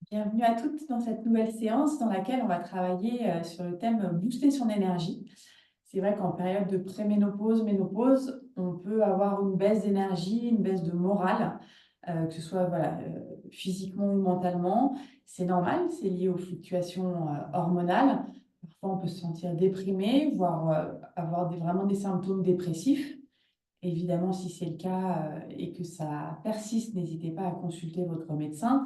Bienvenue à toutes dans cette nouvelle séance dans laquelle on va travailler sur le thème booster son énergie. C'est vrai qu'en période de préménopause, ménopause, on peut avoir une baisse d'énergie, une baisse de morale, que ce soit voilà, physiquement ou mentalement. C'est normal, c'est lié aux fluctuations hormonales. Parfois, on peut se sentir déprimé, voire avoir vraiment des symptômes dépressifs. Évidemment, si c'est le cas et que ça persiste, n'hésitez pas à consulter votre médecin.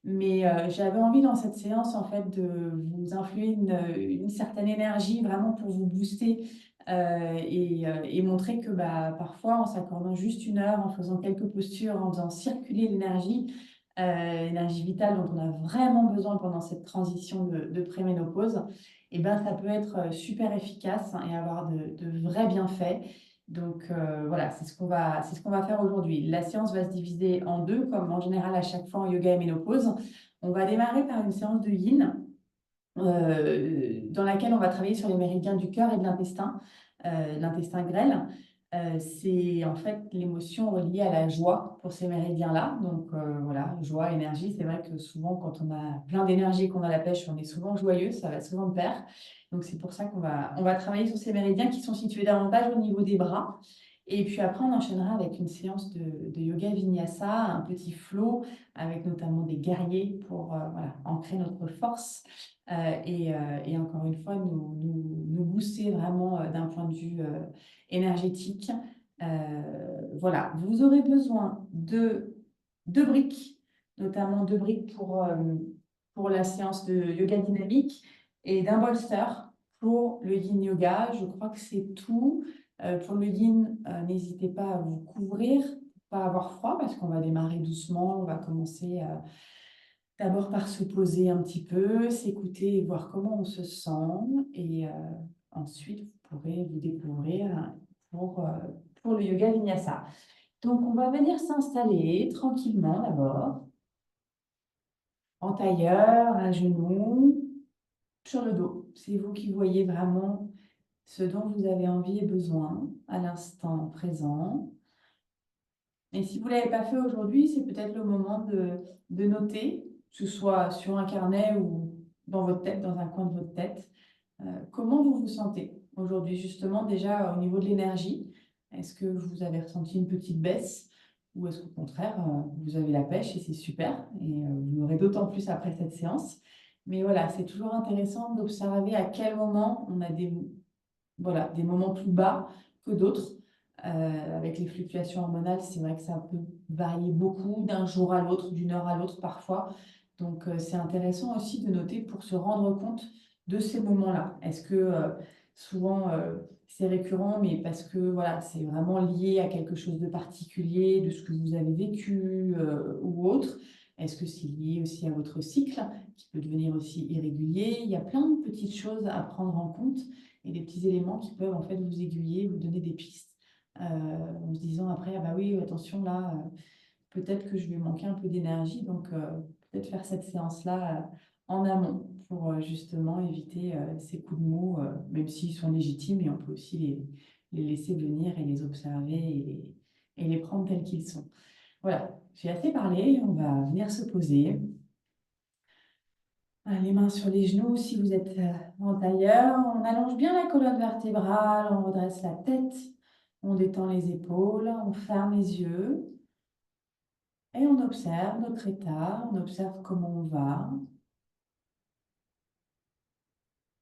Mais j'avais envie dans cette séance, en fait, de vous influer une certaine énergie vraiment pour vous booster et montrer que bah, parfois, en s'accordant juste une heure, en faisant quelques postures, en faisant circuler l'énergie, l'énergie vitale dont on a vraiment besoin pendant cette transition de préménopause, et ben, ça peut être super efficace et avoir de vrais bienfaits. Donc voilà, c'est ce qu'on va faire aujourd'hui. La séance va se diviser en deux, comme en général à chaque fois en yoga et ménopause. On va démarrer par une séance de yin, dans laquelle on va travailler sur les méridiens du cœur et de l'intestin grêle. C'est en fait l'émotion reliée à la joie pour ces méridiens-là. Donc voilà, joie, énergie. C'est vrai que souvent, quand on a plein d'énergie et qu'on a la pêche, on est souvent joyeux, ça va souvent de pair. Donc c'est pour ça on va travailler sur ces méridiens qui sont situés davantage au niveau des bras. Et puis après, on enchaînera avec une séance de yoga vinyasa, un petit flow, avec notamment des guerriers pour voilà, ancrer notre force et encore une fois, nous booster vraiment d'un point de vue énergétique. Voilà, vous aurez besoin de deux briques, notamment deux briques pour la séance de yoga dynamique et d'un bolster pour le yin yoga. Je crois que c'est tout. Pour le yin, n'hésitez pas à vous couvrir, pas avoir froid parce qu'on va démarrer doucement. On va commencer d'abord par se poser un petit peu, s'écouter et voir comment on se sent. Et ensuite, vous pourrez vous découvrir pour le yoga vinyasa. Donc, on va venir s'installer tranquillement d'abord, en tailleur, à genoux, sur le dos. C'est vous qui voyez vraiment ce dont vous avez envie et besoin à l'instant présent. Et si vous ne l'avez pas fait aujourd'hui, c'est peut-être le moment de noter, que ce soit sur un carnet ou dans votre tête, dans un coin de votre tête, comment vous vous sentez aujourd'hui, justement, déjà au niveau de l'énergie. Est-ce que vous avez ressenti une petite baisse ou est-ce qu'au contraire, vous avez la pêche et c'est super et vous l'aurez d'autant plus après cette séance. Mais voilà, c'est toujours intéressant d'observer à quel moment on a voilà, des moments plus bas que d'autres. Avec les fluctuations hormonales, c'est vrai que ça peut varier beaucoup d'un jour à l'autre, d'une heure à l'autre parfois. Donc, c'est intéressant aussi de noter pour se rendre compte de ces moments-là. Est-ce que souvent c'est récurrent, mais parce que voilà, c'est vraiment lié à quelque chose de particulier, de ce que vous avez vécu ou autre? Est-ce que c'est lié aussi à votre cycle qui peut devenir aussi irrégulier? Il y a plein de petites choses à prendre en compte et des petits éléments qui peuvent en fait vous aiguiller, vous donner des pistes en se disant après, ah bah oui, attention là, peut-être que je vais manquer un peu d'énergie, donc peut-être faire cette séance-là en amont pour justement éviter ces coups de mou, même s'ils sont légitimes, et on peut aussi les laisser venir et les observer et les prendre tels qu'ils sont. Voilà, j'ai assez parlé, on va venir se poser. Les mains sur les genoux si vous êtes en tailleur. On allonge bien la colonne vertébrale, on redresse la tête, on détend les épaules, on ferme les yeux et on observe notre état, on observe comment on va,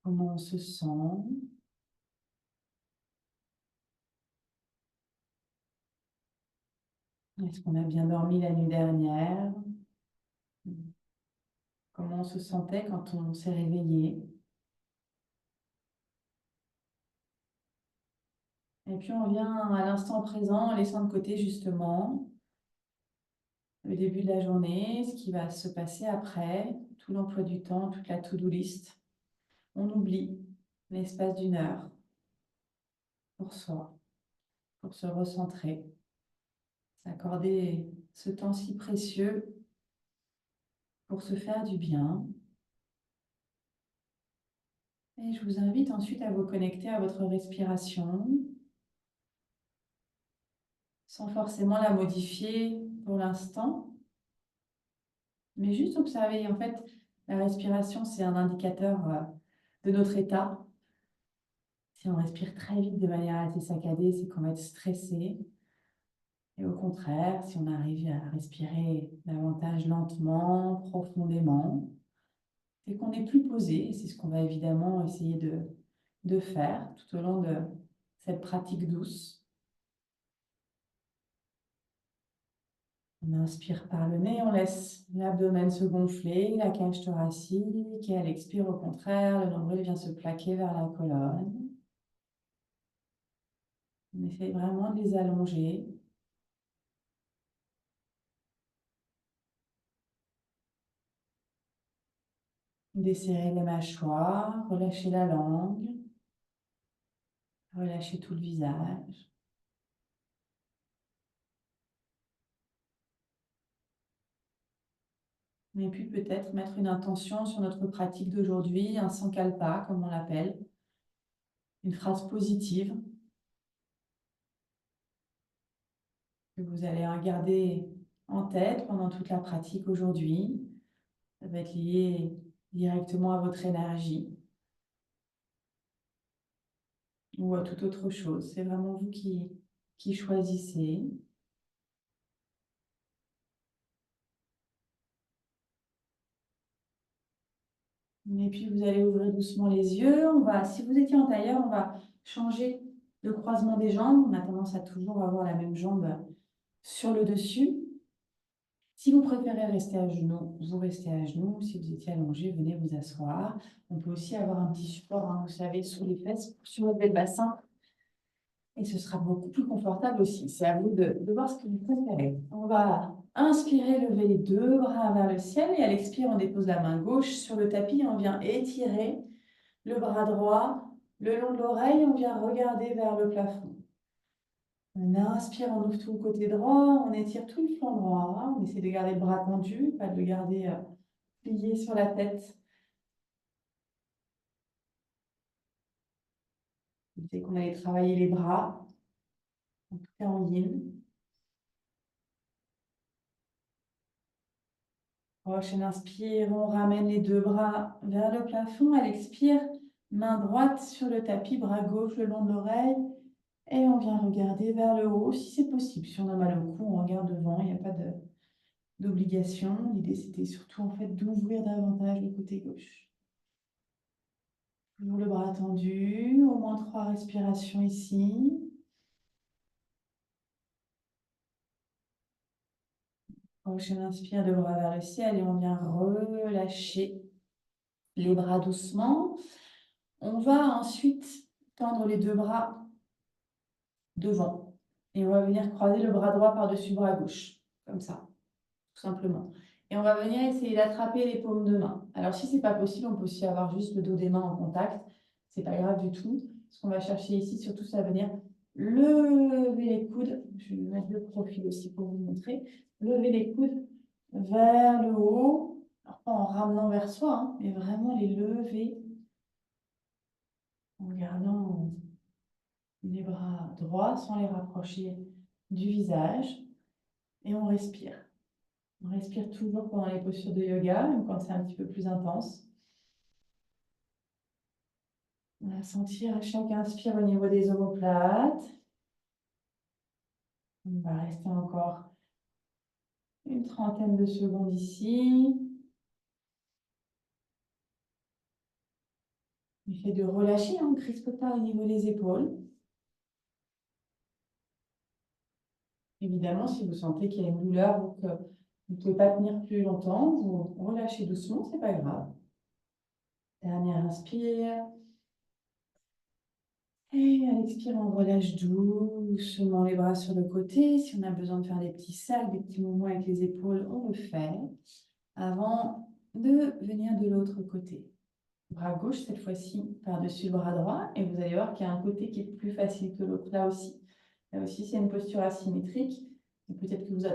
comment on se sent. Est-ce qu'on a bien dormi la nuit dernière? Comment on se sentait quand on s'est réveillé? Et puis on vient à l'instant présent en laissant de côté justement le début de la journée, ce qui va se passer après, tout l'emploi du temps, toute la to-do list. On oublie l'espace d'une heure pour soi, pour se recentrer, s'accorder ce temps si précieux pour se faire du bien. Et je vous invite ensuite à vous connecter à votre respiration sans forcément la modifier pour l'instant, Mais juste observer, en fait, la respiration, c'est un indicateur de notre état. Si on respire très vite de manière assez saccadée, c'est qu'on va être stressé. Et au contraire, si on arrive à respirer davantage lentement, profondément, c'est qu'on est plus posé. Et c'est ce qu'on va évidemment essayer de faire tout au long de cette pratique douce. On inspire par le nez, on laisse l'abdomen se gonfler, la cage thoracique, et elle expire au contraire, le nombril vient se plaquer vers la colonne. On essaie vraiment de les allonger. Desserrer les mâchoires, relâcher la langue, relâcher tout le visage. Et puis peut-être mettre une intention sur notre pratique d'aujourd'hui, un sankalpa, comme on l'appelle, une phrase positive que vous allez garder en tête pendant toute la pratique aujourd'hui. Ça va être lié directement à votre énergie ou à toute autre chose. C'est vraiment vous qui choisissez. Et puis, vous allez ouvrir doucement les yeux. Si vous étiez en tailleur, on va changer le croisement des jambes. On a tendance à toujours avoir la même jambe sur le dessus. Si vous préférez rester à genoux, vous restez à genoux. Si vous étiez allongé, venez vous asseoir. On peut aussi avoir un petit support, hein, vous savez, sous les fesses, sur le bassin. Et ce sera beaucoup plus confortable aussi. C'est à vous de voir ce que vous préférez. On va inspirer, lever les deux bras vers le ciel. Et à l'expire, on dépose la main gauche sur le tapis. On vient étirer le bras droit le long de l'oreille. On vient regarder vers le plafond. On inspire, on ouvre tout le côté droit. On étire tout le flanc droit. On essaie de garder le bras tendu, pas de le garder plié sur la tête. Dès qu'on allait travailler les bras, en tout cas en yin. Prochaine inspire, on ramène les deux bras vers le plafond. À l'expire, main droite sur le tapis, bras gauche le long de l'oreille. Et on vient regarder vers le haut, si c'est possible. Si on a mal au cou, on regarde devant, il n'y a pas d'obligation. L'idée, c'était surtout en fait d'ouvrir davantage le côté gauche. Toujours le bras tendu, au moins 3 respirations ici. Prochaine inspire, le bras vers le ciel et on vient relâcher les bras doucement. On va ensuite tendre les deux bras devant. Et on va venir croiser le bras droit par-dessus le bras gauche, comme ça, tout simplement. Et on va venir essayer d'attraper les paumes de main. Alors, si ce n'est pas possible, on peut aussi avoir juste le dos des mains en contact. Ce n'est pas grave du tout. Ce qu'on va chercher ici, surtout, ça va venir lever les coudes. Je vais mettre le profil aussi pour vous montrer. Lever les coudes vers le haut. Alors, pas en ramenant vers soi, hein, mais vraiment les lever en gardant les bras droits sans les rapprocher du visage. Et on respire. On respire toujours pendant les postures de yoga, même quand c'est un petit peu plus intense. On va sentir à chaque inspire au niveau des omoplates. On va rester encore une trentaine de secondes ici. L'effet de relâcher, on ne crispe pas au niveau des épaules. Évidemment, si vous sentez qu'il y a une douleur ou que vous ne pouvez pas tenir plus longtemps, vous relâchez doucement, ce n'est pas grave. Dernière inspire. Et à l'expire, on relâche doucement les bras sur le côté. Si on a besoin de faire des petits cercles, des petits mouvements avec les épaules, on le fait avant de venir de l'autre côté. Bras gauche, cette fois-ci, par-dessus le bras droit. Et vous allez voir qu'il y a un côté qui est plus facile que l'autre. Là aussi, c'est une posture asymétrique. Peut-être que vous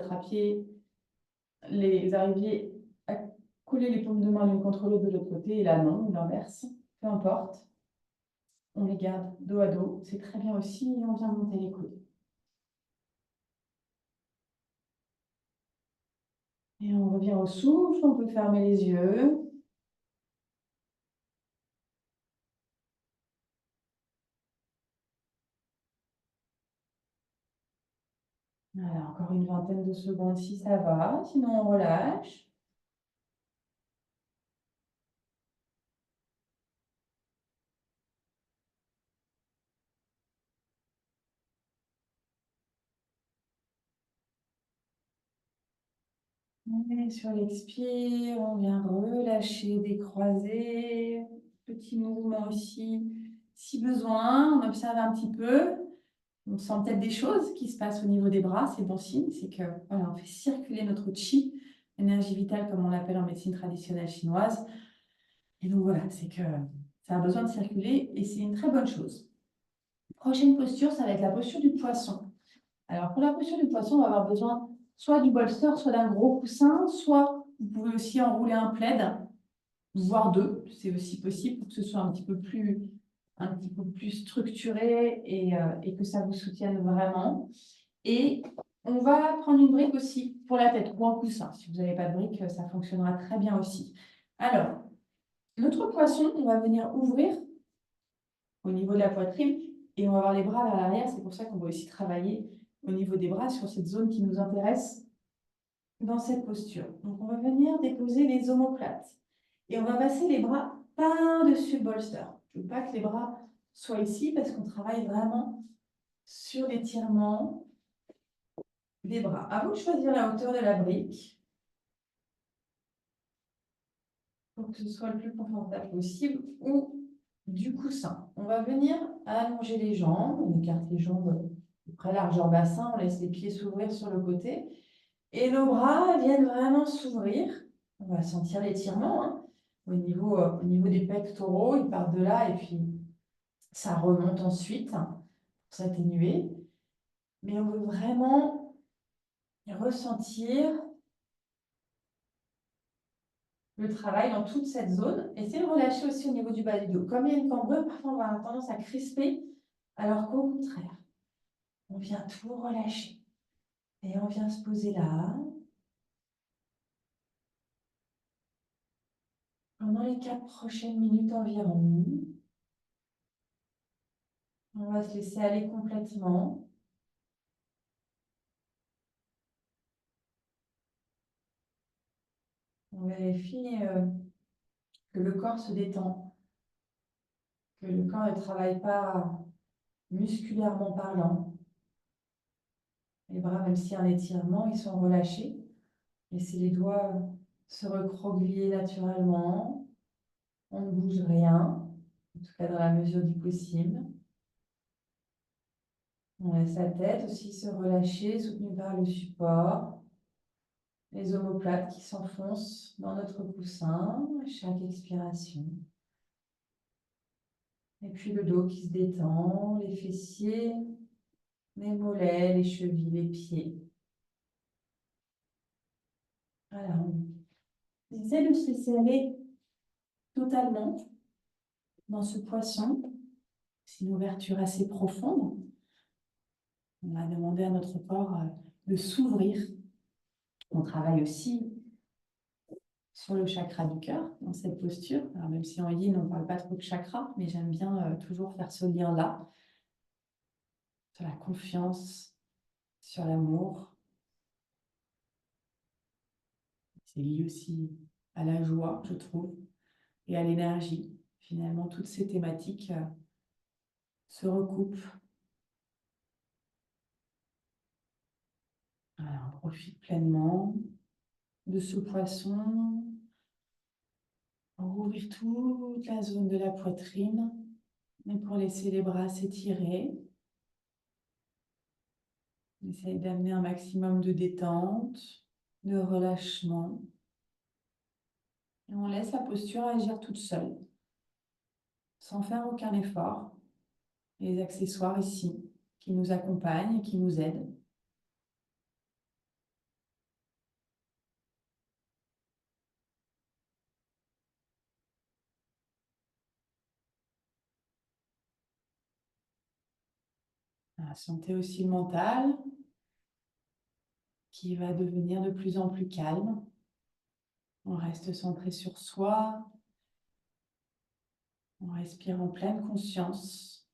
arriviez à coller les paumes de main l'une contre l'autre de l'autre côté. Et là, non, ou l'inverse. Peu importe. On les garde dos à dos. C'est très bien aussi. Et on vient monter les coudes. Et on revient au souffle, on peut fermer les yeux. Voilà, encore une vingtaine de secondes si ça va, sinon on relâche. Et sur l'expire, on vient relâcher, décroiser. Petit mouvement aussi, si besoin. On observe un petit peu. On sent peut-être des choses qui se passent au niveau des bras. C'est bon signe. C'est que voilà, on fait circuler notre chi, énergie vitale comme on l'appelle en médecine traditionnelle chinoise. Et donc voilà, c'est que ça a besoin de circuler et c'est une très bonne chose. Prochaine posture, ça va être la posture du poisson. Alors, pour la posture du poisson, on va avoir besoin soit du bolster, soit d'un gros coussin, soit vous pouvez aussi enrouler un plaid, voire deux, c'est aussi possible pour que ce soit un petit peu plus structuré et que ça vous soutienne vraiment. Et on va prendre une brique aussi pour la tête ou un coussin. Si vous n'avez pas de brique, ça fonctionnera très bien aussi. Alors, notre poisson, on va venir ouvrir au niveau de la poitrine et on va avoir les bras vers l'arrière. C'est pour ça qu'on va aussi travailler au niveau des bras sur cette zone qui nous intéresse dans cette posture. Donc, on va venir déposer les omoplates et on va passer les bras par-dessus le bolster. Je ne veux pas que les bras soient ici parce qu'on travaille vraiment sur l'étirement des bras. À vous de choisir la hauteur de la brique pour que ce soit le plus confortable possible ou du coussin. On va venir allonger les jambes, on écarte les jambes à peu près largeur bassin, on laisse les pieds s'ouvrir sur le côté et nos bras viennent vraiment s'ouvrir. On va sentir l'étirement au niveau des pectoraux, ils partent de là et puis ça remonte ensuite pour s'atténuer. Mais on veut vraiment ressentir le travail dans toute cette zone. Essayez de relâcher aussi au niveau du bas du dos. Comme il y a une cambrure, parfois on va avoir tendance à crisper, alors qu'au contraire, on vient tout relâcher. Et on vient se poser là. Pendant les 4 prochaines minutes environ, on va se laisser aller complètement. On vérifie que le corps se détend, que le corps ne travaille pas musculairement parlant. Les bras, même s'il y a un étirement, ils sont relâchés. Laissez les doigts se recroqueviller naturellement. On ne bouge rien, en tout cas dans la mesure du possible. On laisse la tête aussi se relâcher, soutenue par le support. Les omoplates qui s'enfoncent dans notre coussin à chaque expiration. Et puis le dos qui se détend, les fessiers, les mollets, les chevilles, les pieds. Voilà, on essaie de se laisser aller totalement dans ce poisson. C'est une ouverture assez profonde. On va demander à notre corps de s'ouvrir. On travaille aussi sur le chakra du cœur dans cette posture. Alors, même si en yin, on ne parle pas trop de chakra, mais j'aime bien toujours faire ce lien-là sur la confiance, sur l'amour. C'est lié aussi à la joie, je trouve, et à l'énergie. Finalement, toutes ces thématiques se recoupent. Alors, on profite pleinement de ce poisson pour ouvrir toute la zone de la poitrine et pour laisser les bras s'étirer. On essaye d'amener un maximum de détente, de relâchement. Et on laisse la posture agir toute seule, sans faire aucun effort. Et les accessoires ici qui nous accompagnent et qui nous aident. Sentez aussi le mental qui va devenir de plus en plus calme. On reste centré sur soi. On respire en pleine conscience.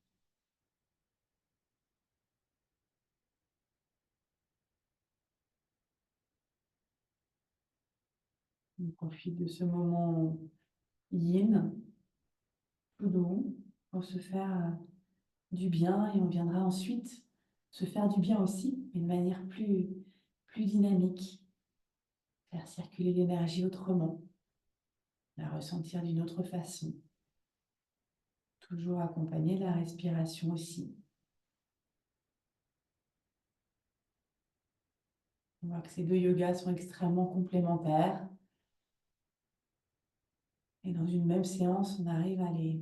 On profite de ce moment yin, tout doux, pour se faire du bien et on viendra ensuite se faire du bien aussi, mais de manière plus dynamique, faire circuler l'énergie autrement, la ressentir d'une autre façon, toujours accompagné de la respiration aussi. On voit que ces deux yogas sont extrêmement complémentaires et dans une même séance, on arrive à les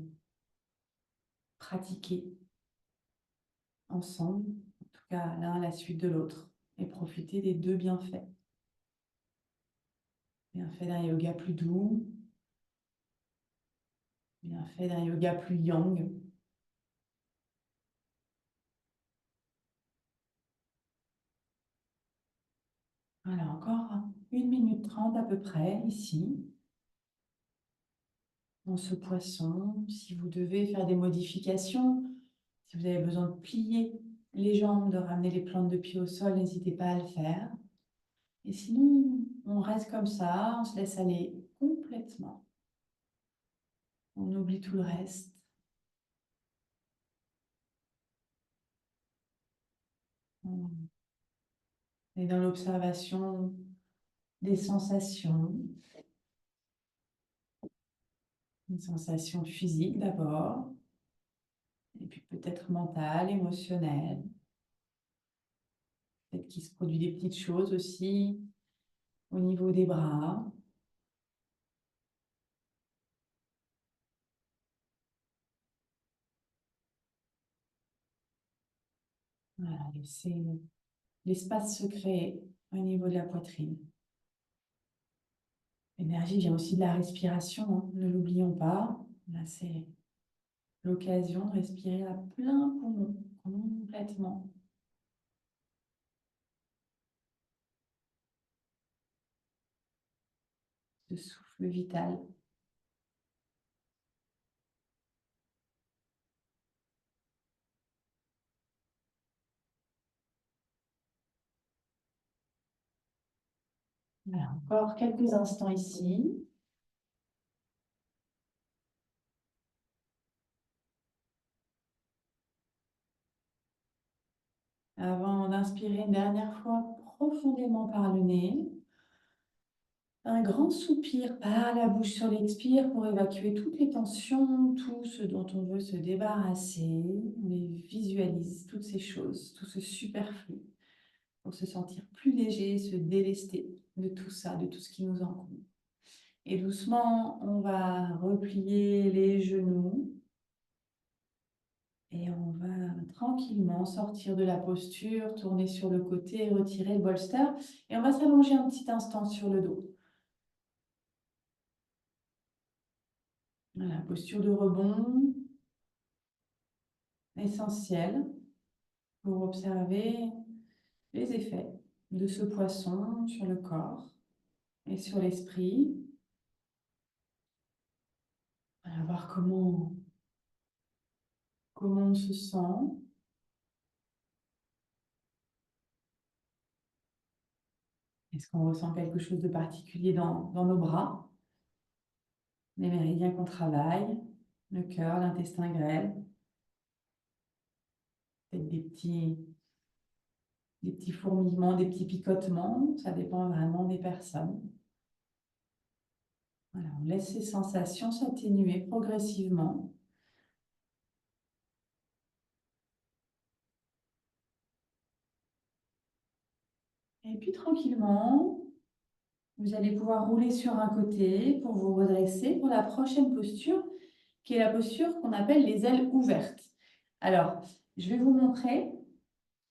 pratiquer ensemble, en tout cas l'un à la suite de l'autre, et profiter des deux bienfaits. Bienfait d'un yoga plus doux, bienfait d'un yoga plus yang. Voilà, encore 1 minute 30 à peu près ici, dans ce poisson. Si vous devez faire des modifications, si vous avez besoin de plier les jambes, de ramener les plantes de pied au sol, n'hésitez pas à le faire. Et sinon, on reste comme ça, on se laisse aller complètement. On oublie tout le reste. On est dans l'observation des sensations. Une sensation physique d'abord, et puis peut-être mentale, émotionnelle. Peut-être qu'il se produit des petites choses aussi au niveau des bras. Voilà, laissez l'espace se créer au niveau de la poitrine. L'énergie vient aussi de la respiration, hein, ne l'oublions pas. Là, c'est l'occasion de respirer à plein poumon, complètement. Ce souffle vital. Voilà, encore quelques instants ici. Avant d'inspirer une dernière fois profondément par le nez. Un grand soupir par la bouche sur l'expire pour évacuer toutes les tensions, tout ce dont on veut se débarrasser. On les visualise, toutes ces choses, tout ce superflu, pour se sentir plus léger, se délester de tout ça, de tout ce qui nous encombre. Et doucement, on va replier les genoux et on va tranquillement sortir de la posture, tourner sur le côté, retirer le bolster et on va s'allonger un petit instant sur le dos. Voilà, posture de rebond, essentielle pour observer les effets de ce poisson sur le corps et sur l'esprit. Voilà, voir comment on se sent. Est-ce qu'on ressent quelque chose de particulier dans nos bras? Les méridiens qu'on travaille, le cœur, l'intestin grêle. Peut-être des petits fourmillements, des petits picotements. Ça dépend vraiment des personnes. Voilà, on laisse ces sensations s'atténuer progressivement. Et puis tranquillement, vous allez pouvoir rouler sur un côté pour vous redresser pour la prochaine posture, qui est la posture qu'on appelle les ailes ouvertes. Alors, je vais vous montrer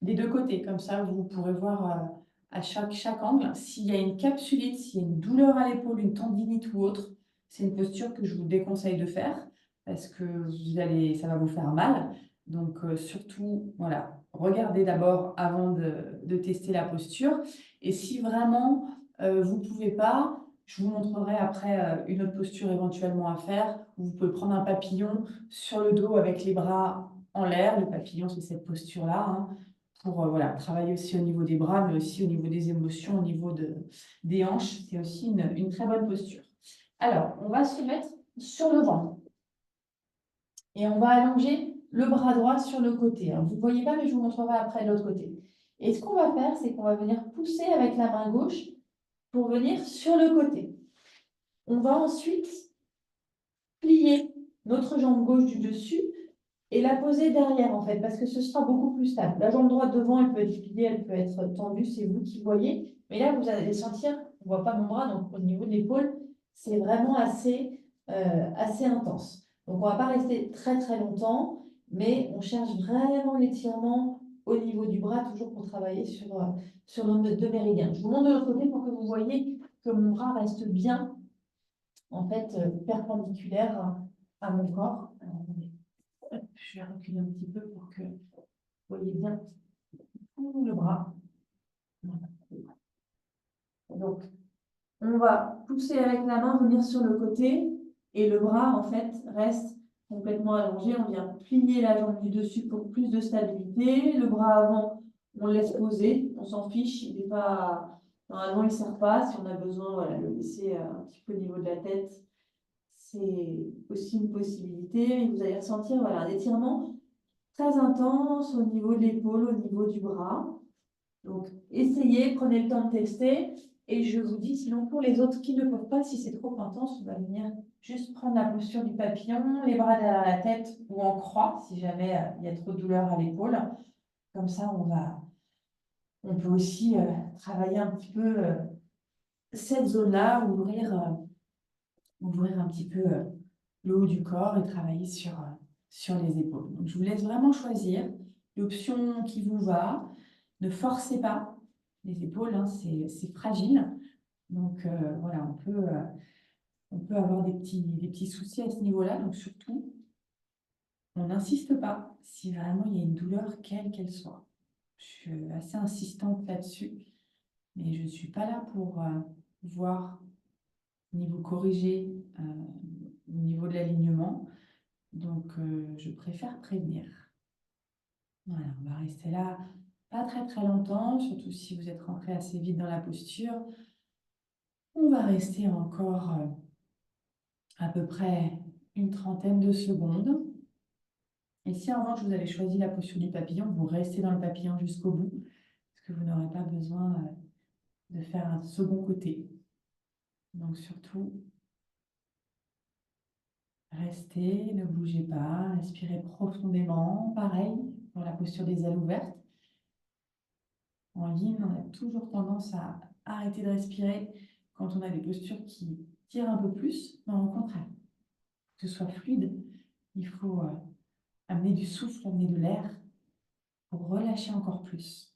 des deux côtés, comme ça vous pourrez voir à chaque angle. S'il y a une capsulite, s'il y a une douleur à l'épaule, une tendinite ou autre, c'est une posture que je vous déconseille de faire parce que ça va vous faire mal. Donc surtout, voilà, regardez d'abord avant de tester la posture. Et si vraiment vous ne pouvez pas, Je vous montrerai après une autre posture éventuellement à faire. Où vous pouvez prendre un papillon sur le dos avec les bras en l'air. Le papillon, c'est cette posture-là, hein, pour voilà, travailler aussi au niveau des bras, mais aussi au niveau des émotions, au niveau des hanches. C'est aussi une très bonne posture. Alors, on va se mettre sur le ventre. Et on va allonger le bras droit sur le côté. Alors, vous ne voyez pas, mais je vous montrerai après de l'autre côté. Et ce qu'on va faire, c'est qu'on va venir pousser avec la main gauche pour venir sur le côté. On va ensuite plier notre jambe gauche du dessus et la poser derrière, en fait, parce que ce sera beaucoup plus stable. La jambe droite devant, elle peut être pliée, elle peut être tendue, c'est vous qui voyez. Mais là, vous allez sentir, on ne voit pas mon bras, donc au niveau de l'épaule, c'est vraiment assez intense. Donc, on ne va pas rester très, très longtemps, mais on cherche vraiment l'étirement au niveau du bras, toujours pour travailler sur nos deux méridiens. Je vous montre de l'autre côté pour que vous voyez que mon bras reste bien, en fait, perpendiculaire à mon corps. Alors, attendez. Je vais reculer un petit peu pour que vous voyez bien tout le bras. Voilà. Donc, on va pousser avec la main, venir sur le côté, et le bras, en fait, reste complètement allongé. On vient plier la jambe du dessus pour plus de stabilité. Le bras avant, on le laisse poser, on s'en fiche, il n'est pas... Normalement, il ne sert pas. Si on a besoin, voilà, le laisser un petit peu au niveau de la tête, c'est aussi une possibilité. Et vous allez ressentir voilà, un étirement très intense au niveau de l'épaule, au niveau du bras. Donc, essayez, prenez le temps de tester. Et je vous dis, sinon, pour les autres qui ne peuvent pas, si c'est trop intense, on va venir juste prendre la posture du papillon, les bras derrière la tête ou en croix, si jamais il y a trop de douleur à l'épaule. Comme ça, on peut aussi travailler un petit peu cette zone-là, ouvrir un petit peu le haut du corps et travailler sur les épaules. Donc, je vous laisse vraiment choisir l'option qui vous va. Ne forcez pas les épaules, hein, c'est fragile. Donc, voilà, on peut avoir des petits soucis à ce niveau-là. Donc, surtout, on n'insiste pas si vraiment il y a une douleur, quelle qu'elle soit. Je suis assez insistante là-dessus, mais je ne suis pas là pour voir au niveau corrigé, au niveau de l'alignement. Donc, je préfère prévenir. Voilà, on va rester là pas très très longtemps, surtout si vous êtes rentré assez vite dans la posture. On va rester encore à peu près une trentaine de secondes. Et si en revanche vous avez choisi la posture du papillon, vous restez dans le papillon jusqu'au bout, parce que vous n'aurez pas besoin de faire un second côté. Donc surtout, restez, ne bougez pas, respirez profondément. Pareil pour la posture des ailes ouvertes. En yin, on a toujours tendance à arrêter de respirer quand on a des postures qui tirent un peu plus. Non, au contraire, que ce soit fluide, il faut amener du souffle, amener de l'air pour relâcher encore plus.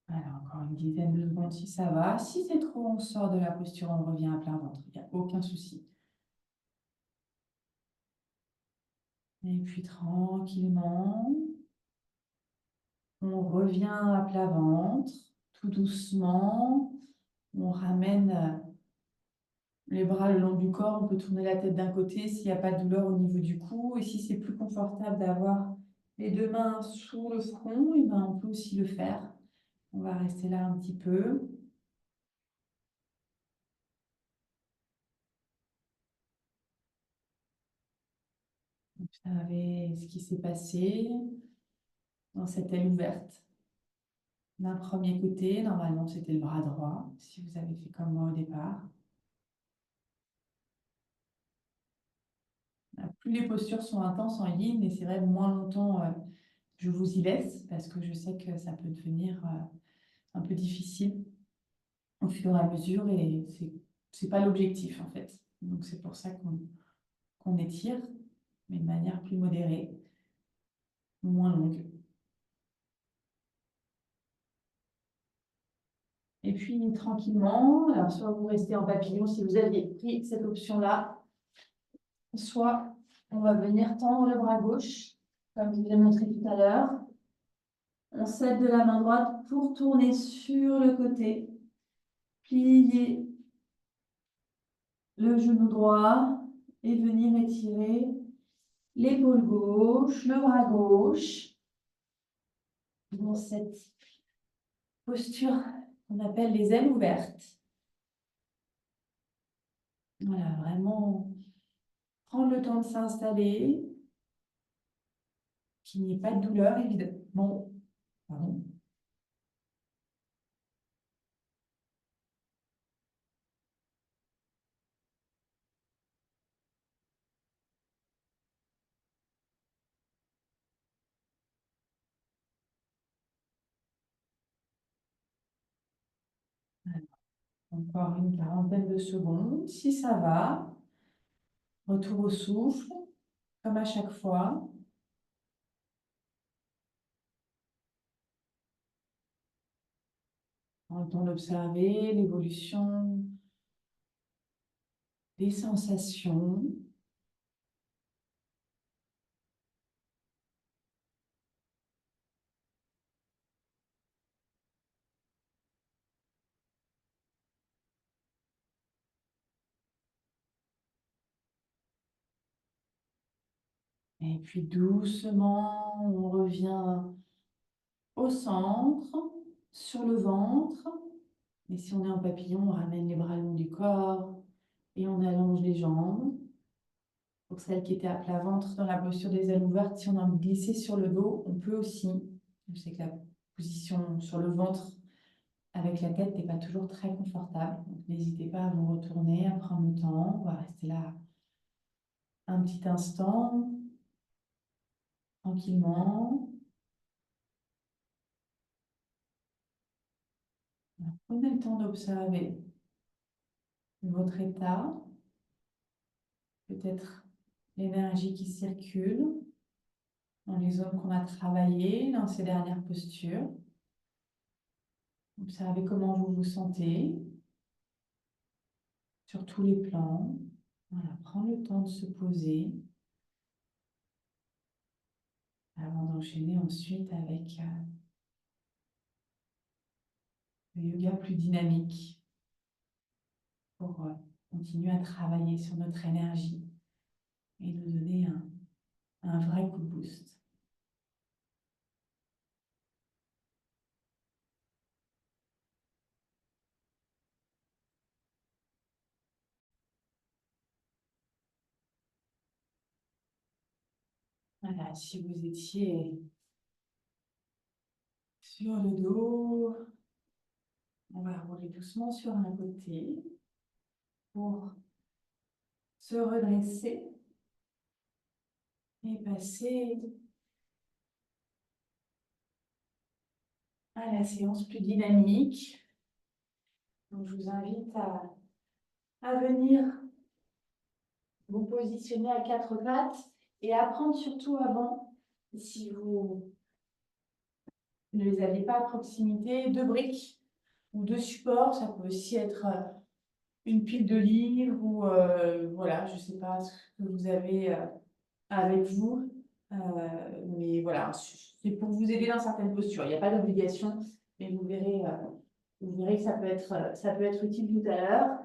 Alors, encore une dizaine de secondes si ça va. Si c'est trop, on sort de la posture, on revient à plat ventre. Il n'y a aucun souci. Et puis tranquillement, on revient à plat ventre, tout doucement. On ramène les bras le long du corps. On peut tourner la tête d'un côté s'il n'y a pas de douleur au niveau du cou. Et si c'est plus confortable d'avoir les deux mains sous le front, et ben on peut aussi le faire. On va rester là un petit peu. Observez ce qui s'est passé dans cette aile ouverte. D'un premier côté, normalement c'était le bras droit, si vous avez fait comme moi au départ. Plus les postures sont intenses en yin, et c'est vrai, moins longtemps je vous y laisse, parce que je sais que ça peut devenir un peu difficile au fur et à mesure, et c'est pas l'objectif en fait. Donc c'est pour ça qu'on étire, mais de manière plus modérée, moins longue. Et puis tranquillement, alors soit vous restez en papillon si vous aviez pris cette option-là, soit on va venir tendre le bras gauche, comme je vous ai montré tout à l'heure. On s'aide de la main droite pour tourner sur le côté. Plier le genou droit et venir étirer l'épaule gauche, le bras gauche. Dans cette posture qu'on appelle les ailes ouvertes. Voilà, vraiment prendre le temps de s'installer, qu'il n'y ait pas de douleur, évidemment. Pardon. Encore une quarantaine de secondes. Si ça va, retour au souffle, comme à chaque fois. En temps d'observer l'évolution des sensations. Et puis doucement, on revient au centre, sur le ventre. Et si on est en papillon, on ramène les bras le long du corps et on allonge les jambes. Pour celles qui étaient à plat ventre dans la posture des ailes ouvertes, si on a envie de glisser sur le dos, on peut aussi. Je sais que la position sur le ventre avec la tête n'est pas toujours très confortable. Donc n'hésitez pas à vous retourner, à prendre le temps. On va rester là un petit instant, tranquillement. Prenez le temps d'observer votre état, peut-être l'énergie qui circule dans les zones qu'on a travaillées dans ces dernières postures. Observez comment vous vous sentez sur tous les plans. Voilà, prendre le temps de se poser avant d'enchaîner ensuite avec le yoga plus dynamique pour continuer à travailler sur notre énergie et nous donner un vrai coup de boost. Voilà, si vous étiez sur le dos, on va rouler doucement sur un côté pour se redresser et passer à la séance plus dynamique. Donc, je vous invite à venir vous positionner à quatre pattes et à prendre surtout avant, si vous ne les avez pas à proximité, deux briques ou deux supports. Ça peut aussi être une pile de livres ou voilà, je ne sais pas ce que vous avez avec vous. Mais voilà, c'est pour vous aider dans certaines postures. Il n'y a pas d'obligation, mais vous verrez que ça peut être utile tout à l'heure.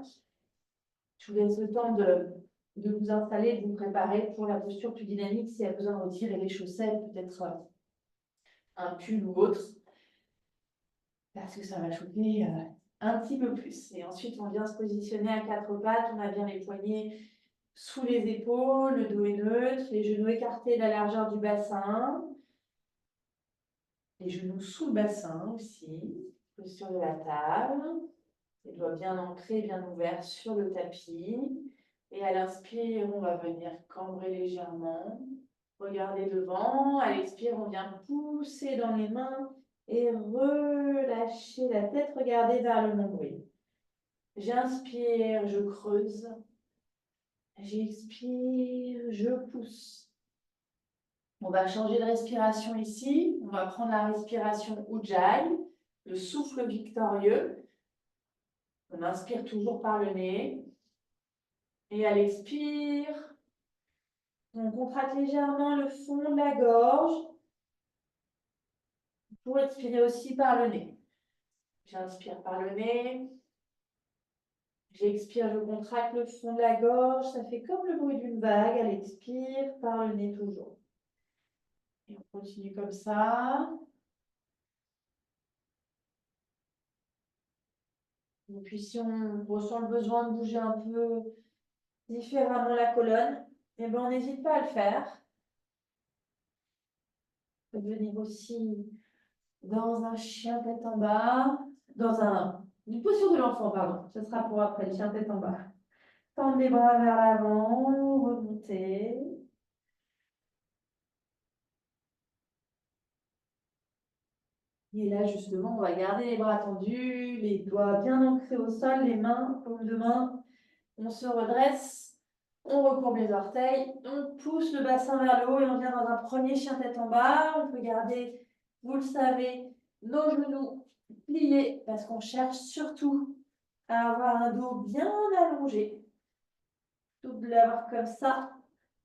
Je vous laisse le temps de vous installer, de vous préparer pour la posture plus dynamique. Si y a besoin de retirer les chaussettes, peut-être un pull ou autre, parce que ça va chauffer un petit peu plus. Et ensuite, on vient se positionner à quatre pattes. On a bien les poignets sous les épaules, le dos est neutre, les genoux écartés de la largeur du bassin. Les genoux sous le bassin aussi. Posture de la table. Les doigts bien ancrés, bien ouverts sur le tapis. Et à l'inspire, on va venir cambrer légèrement. Regardez devant. À l'expire, on vient pousser dans les mains et relâcher la tête. Regardez vers le nombril. J'inspire, je creuse. J'expire, je pousse. On va changer de respiration ici. On va prendre la respiration Ujjayi, le souffle victorieux. On inspire toujours par le nez. Et à l'expire, on contracte légèrement le fond de la gorge. pour expirer aussi par le nez. J'inspire par le nez. J'expire, je contracte le fond de la gorge. Ça fait comme le bruit d'une vague. Elle expire par le nez toujours. Et on continue comme ça. Et puis si on ressent le besoin de bouger un peu différemment la colonne, eh ben, on n'hésite pas à le faire. On peut venir aussi dans un chien tête en bas, une posture de l'enfant, pardon. Ce sera pour après, le chien tête en bas. Tendre les bras vers l'avant, remonter. Et là, justement, on va garder les bras tendus, les doigts bien ancrés au sol, les mains, paume de main. On se redresse, on recourbe les orteils, on pousse le bassin vers le haut et on vient dans un premier chien tête en bas. On peut garder, vous le savez, nos genoux pliés parce qu'on cherche surtout à avoir un dos bien allongé. Plutôt que de l'avoir comme ça,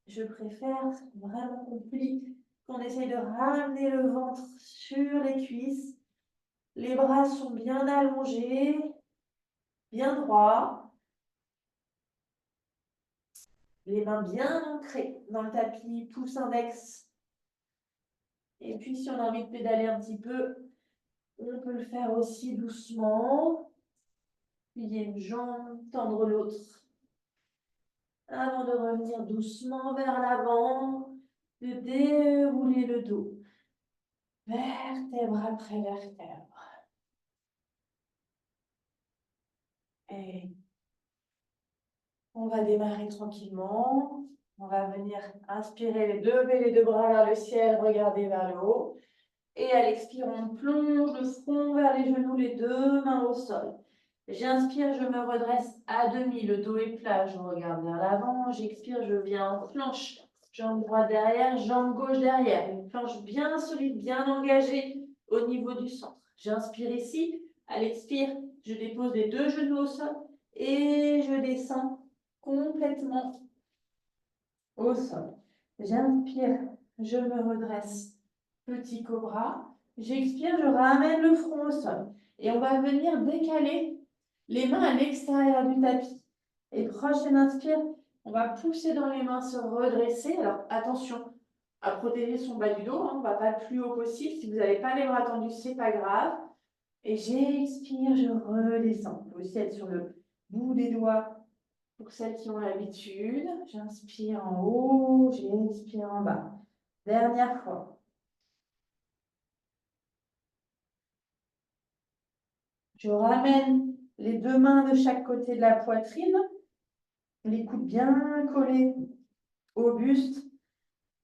je préfère vraiment qu'on plie, qu'on essaye de ramener le ventre sur les cuisses. Les bras sont bien allongés, bien droits. Les mains bien ancrées dans le tapis, pouce index. Et puis, si on a envie de pédaler un petit peu, on peut le faire aussi doucement. Plier une jambe, tendre l'autre. Avant de revenir doucement vers l'avant, de dérouler le dos. Vertèbre après vertèbre. Et on va démarrer tranquillement. On va venir inspirer, lever les deux bras vers le ciel, regarder vers le haut. Et à l'expire, on plonge le front vers les genoux, les deux mains au sol. J'inspire, je me redresse à demi, le dos est plat, je regarde vers l'avant. J'expire, je viens en planche. Jambe droite derrière, jambe gauche derrière. Une planche bien solide, bien engagée au niveau du centre. J'inspire ici. À l'expire, je dépose les deux genoux au sol et je descends complètement au sol. J'inspire, je me redresse. Petit cobra. J'expire, je ramène le front au sol. Et on va venir décaler les mains à l'extérieur du tapis. Et prochaine inspire, on va pousser dans les mains, se redresser. Alors attention à protéger son bas du dos, hein, on ne va pas le plus haut possible. Si vous n'avez pas les bras tendus, ce n'est pas grave. Et j'expire, je redescends. Vous pouvez aussi être sur le bout des doigts pour celles qui ont l'habitude. J'inspire en haut, j'expire en bas. Dernière fois. Je ramène les deux mains de chaque côté de la poitrine, les coudes bien collés au buste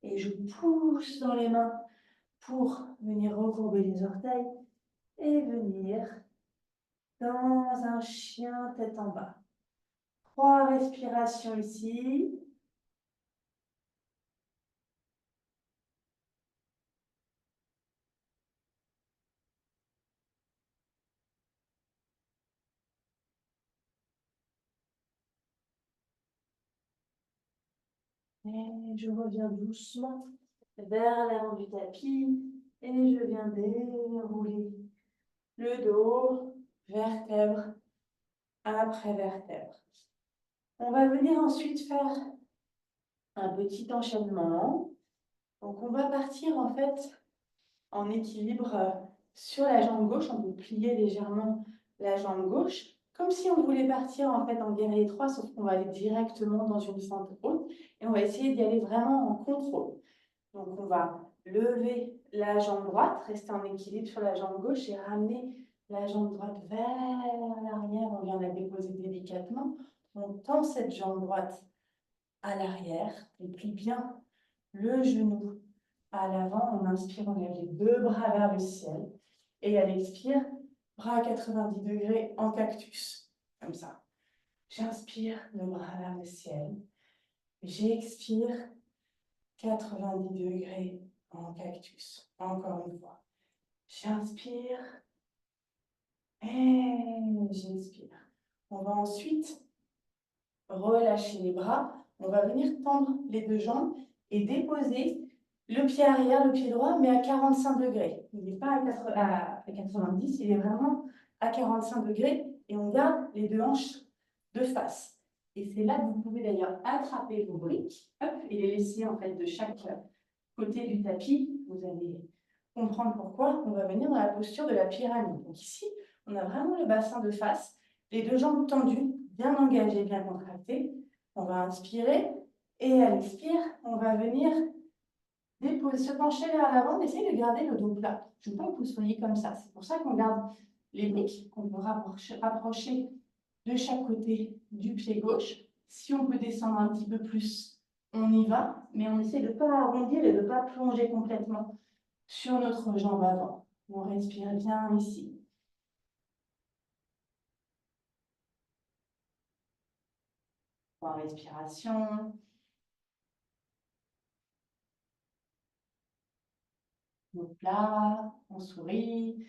et je pousse dans les mains pour venir recourber les orteils et venir dans un chien tête en bas. 3 respirations ici. Et je reviens doucement vers l'avant du tapis et je viens dérouler le dos, vertèbre après vertèbre. On va venir ensuite faire un petit enchaînement. Donc, on va partir en fait en équilibre sur la jambe gauche. On peut plier légèrement la jambe gauche, comme si on voulait partir en fait en guerrier 3, sauf qu'on va aller directement dans une fente haute et on va essayer d'y aller vraiment en contrôle. Donc, on va lever la jambe droite, rester en équilibre sur la jambe gauche et ramener la jambe droite vers l'arrière. On vient la déposer délicatement. On tend cette jambe droite à l'arrière et plie bien le genou à l'avant. On inspire, on lève les deux bras vers le ciel. Et à l'expire, bras à 90 degrés en cactus. Comme ça. J'inspire, le bras vers le ciel. J'expire, 90 degrés en cactus. Encore une fois. J'inspire et j'expire. On va ensuite relâcher les bras. On va venir tendre les deux jambes et déposer le pied arrière, le pied droit, mais à 45 degrés. Il n'est pas à 90, il est vraiment à 45 degrés. Et on garde les deux hanches de face. Et c'est là que vous pouvez d'ailleurs attraper vos briques, hop, et les laisser en fait de chaque côté du tapis. Vous allez comprendre pourquoi. On va venir dans la posture de la pyramide. Donc ici, on a vraiment le bassin de face, les deux jambes tendues, bien engagées, bien contractées. On va inspirer et à l'expire, on va venir se pencher vers l'avant, on essaye de garder le dos plat. Je veux pas que vous soyez comme ça. C'est pour ça qu'on garde les briques, qu'on peut rapprocher de chaque côté du pied gauche. Si on peut descendre un petit peu plus, on y va, mais on essaie de ne pas arrondir et de ne pas plonger complètement sur notre jambe avant. On respire bien ici. En respiration. Dos plat, on sourit,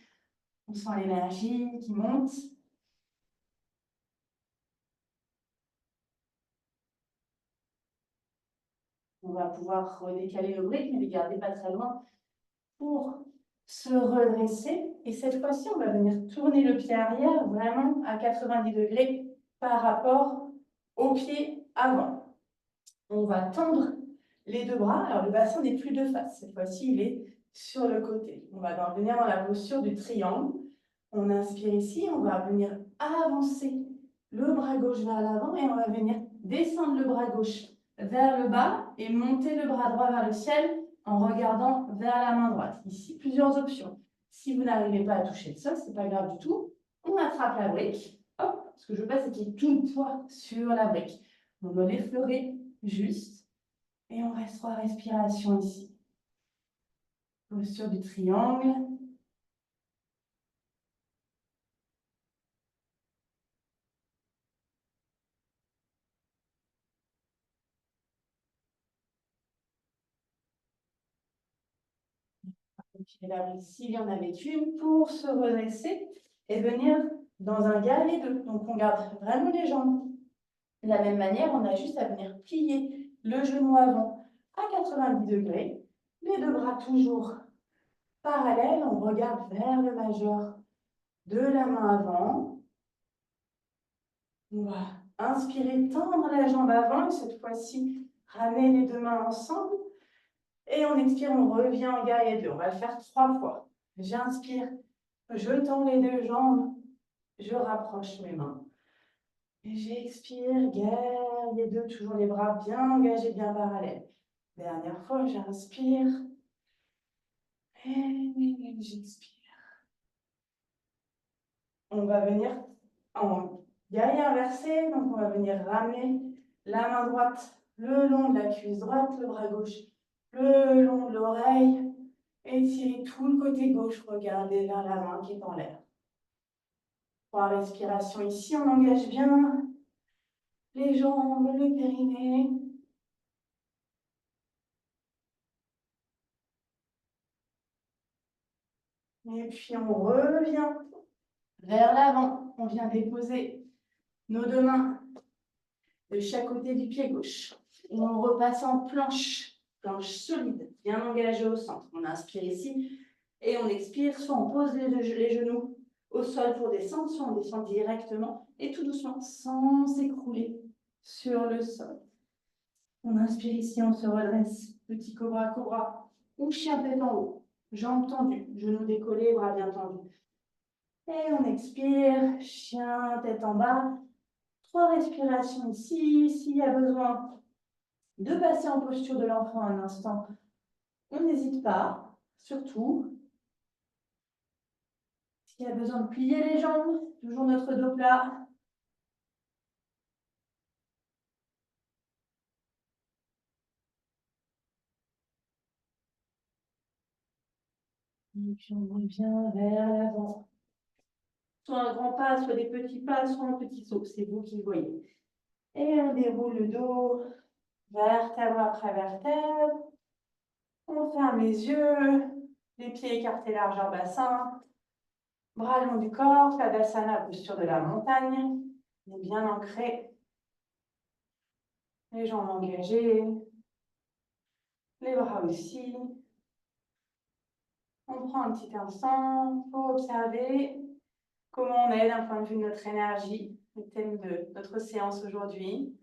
on sent l'énergie qui monte. On va pouvoir redécaler le briques, mais les garder pas très loin pour se redresser. Et cette fois-ci, on va venir tourner le pied arrière vraiment à 90 degrés par rapport au pied avant. On va tendre les deux bras. Alors, le bassin n'est plus de face. Cette fois-ci, il est sur le côté. On va venir dans la posture du triangle. On inspire ici. On va venir avancer le bras gauche vers l'avant et on va venir descendre le bras gauche vers le bas et monter le bras droit vers le ciel en regardant vers la main droite. Ici, plusieurs options. Si vous n'arrivez pas à toucher le sol, ce n'est pas grave du tout. On attrape la brique. Hop, ce que je veux pas, c'est qu'il y ait tout le poids sur la brique. On doit l'effleurer juste. Et on reste 3 respirations ici. Posture du triangle. S'il y en avait une, pour se redresser et venir dans un galet 2. Donc on garde vraiment les jambes. De la même manière, on a juste à venir plier le genou avant à 90 degrés. Les deux bras toujours parallèles. On regarde vers le majeur de la main avant. On va inspirer, tendre la jambe avant. Et cette fois-ci, ramener les deux mains ensemble. Et on expire, on revient en guerrier 2. On va le faire 3 fois. J'inspire, je tends les deux jambes, je rapproche mes mains. Et j'expire, guerrier 2, toujours les bras bien engagés, bien parallèles. Dernière fois, j'inspire. Et j'expire. On va venir en guerrier inversé. Donc, on va venir ramener la main droite le long de la cuisse droite, le bras gauche le long de l'oreille. Étirez tout le côté gauche, regardez vers la main qui est en l'air. 3 respirations ici, on engage bien les jambes, le périnée. Et puis on revient vers l'avant. On vient déposer nos deux mains de chaque côté du pied gauche. On repasse en planche, planche solide, bien engagée au centre. On inspire ici et on expire, soit on pose les genoux au sol pour descendre, soit on descend directement et tout doucement sans s'écrouler sur le sol. On inspire ici, on se redresse, petit cobra, cobra, ou chien tête en haut, jambes tendues, genoux décollés, bras bien tendus. Et on expire, chien tête en bas. 3 respirations ici. S'il y a besoin de passer en posture de l'enfant un instant, on n'hésite pas, surtout. S'il y a besoin de plier les jambes, toujours notre dos plat. Et puis on revient vers l'avant. Soit un grand pas, soit des petits pas, soit un petit saut. C'est vous qui voyez. Et on déroule le dos, vertèbre après vertèbre. On ferme les yeux, les pieds écartés largeur bassin. Bras le long du corps, Tadasana, posture de la montagne. On est bien ancré. Les jambes engagées. les bras aussi. On prend un petit instant pour observer comment on est d'un point de vue de notre énergie, le thème de notre séance aujourd'hui,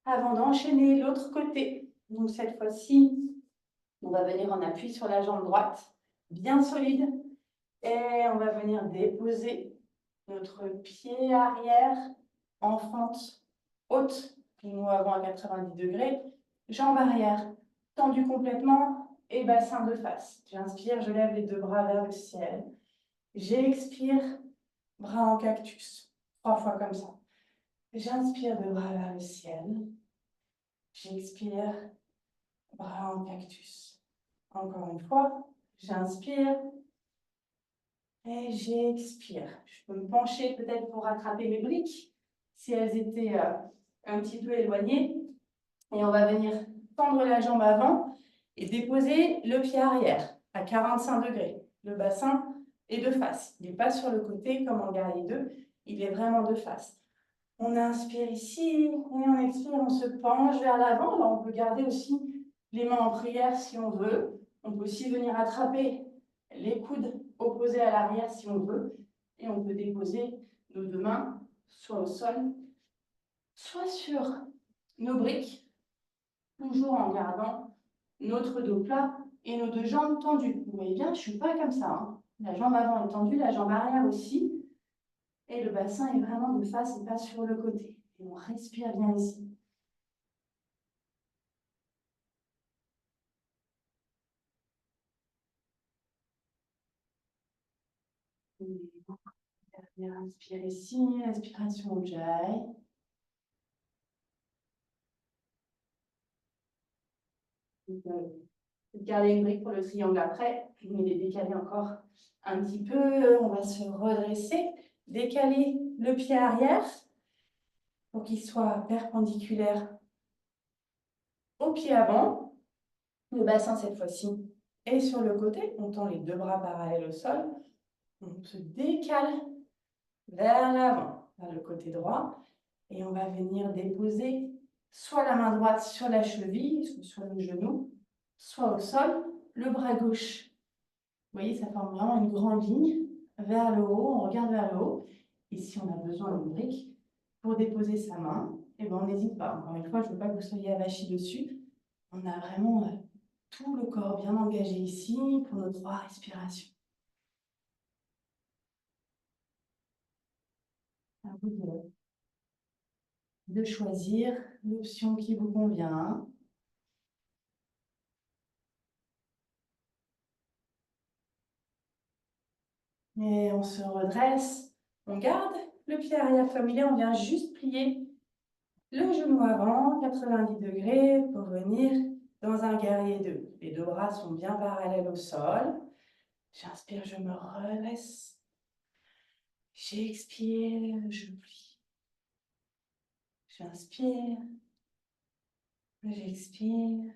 avant d'enchaîner l'autre côté. Donc cette fois-ci, on va venir en appui sur la jambe droite, bien solide, et on va venir déposer notre pied arrière en fente haute, genou avant à 90 degrés, jambe arrière tendue complètement et bassin de face. J'inspire, je lève les deux bras vers le ciel. J'expire, bras en cactus, 3 fois comme ça. J'inspire, deux bras vers le ciel. J'expire, bras en cactus. Encore une fois, j'inspire et j'expire. Je peux me pencher peut-être pour rattraper mes briques si elles étaient un petit peu éloignées. Et on va venir tendre la jambe avant et déposer le pied arrière à 45 degrés. Le bassin est de face. Il n'est pas sur le côté comme en guerrier 2, il est vraiment de face. On inspire ici et on expire, on se penche vers l'avant. Là, on peut garder aussi les mains en prière si on veut. On peut aussi venir attraper les coudes opposés à l'arrière si on veut. Et on peut déposer nos deux mains soit au sol, soit sur nos briques, toujours en gardant notre dos plat et nos deux jambes tendues. Vous voyez bien, je ne suis pas comme ça, hein. La jambe avant est tendue, la jambe arrière aussi. Et le bassin est vraiment de face et pas sur le côté. Et on respire bien ici. Dernière inspire ici, inspiration Ujjayi. Garder une brique pour le triangle après, mais les décaler encore un petit peu. On va se redresser, décaler le pied arrière pour qu'il soit perpendiculaire au pied avant. Le bassin cette fois-ci est sur le côté. On tend les deux bras parallèles au sol. On se décale vers l'avant, vers le côté droit. Et on va venir déposer soit la main droite sur la cheville, soit sur le genou, soit au sol, le bras gauche. Vous voyez, ça forme vraiment une grande ligne vers le haut. On regarde vers le haut. Et si on a besoin d'une brique pour déposer sa main, eh ben on n'hésite pas. Encore une fois, je ne veux pas que vous soyez avachis dessus. On a vraiment tout le corps bien engagé ici pour nos 3 respirations. À vous de choisir l'option qui vous convient. Et on se redresse, on garde le pied arrière comme il est, on vient juste plier le genou avant, 90 degrés, pour venir dans un guerrier 2. Les deux bras sont bien parallèles au sol. J'inspire, je me redresse. J'expire, je plie. J'inspire, j'expire.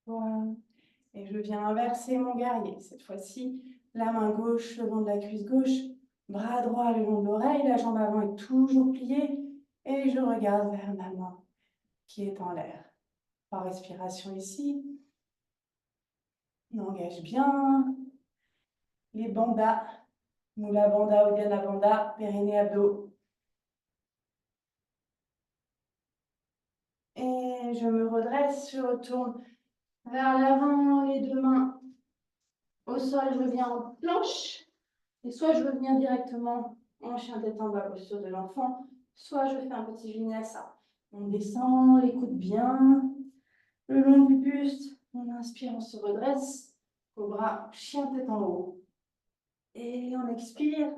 Voilà. Et je viens inverser mon guerrier. Cette fois-ci, la main gauche le long de la cuisse gauche, bras droit le long de l'oreille, la jambe avant est toujours pliée et je regarde vers ma main qui est en l'air. 3 respirations ici. On engage bien les bandas, Mula Bandha, Uddiyana Bandha, périnée abdos. Et je me redresse, je retourne vers l'avant, les deux mains au sol, je viens en planche. Et soit je veux venir directement en chien tête en bas, posture de l'enfant, soit je fais un petit vinyasa. On descend, les coudes bien, le long du buste. On inspire, on se redresse. Cobra, chien tête en haut. Et on expire.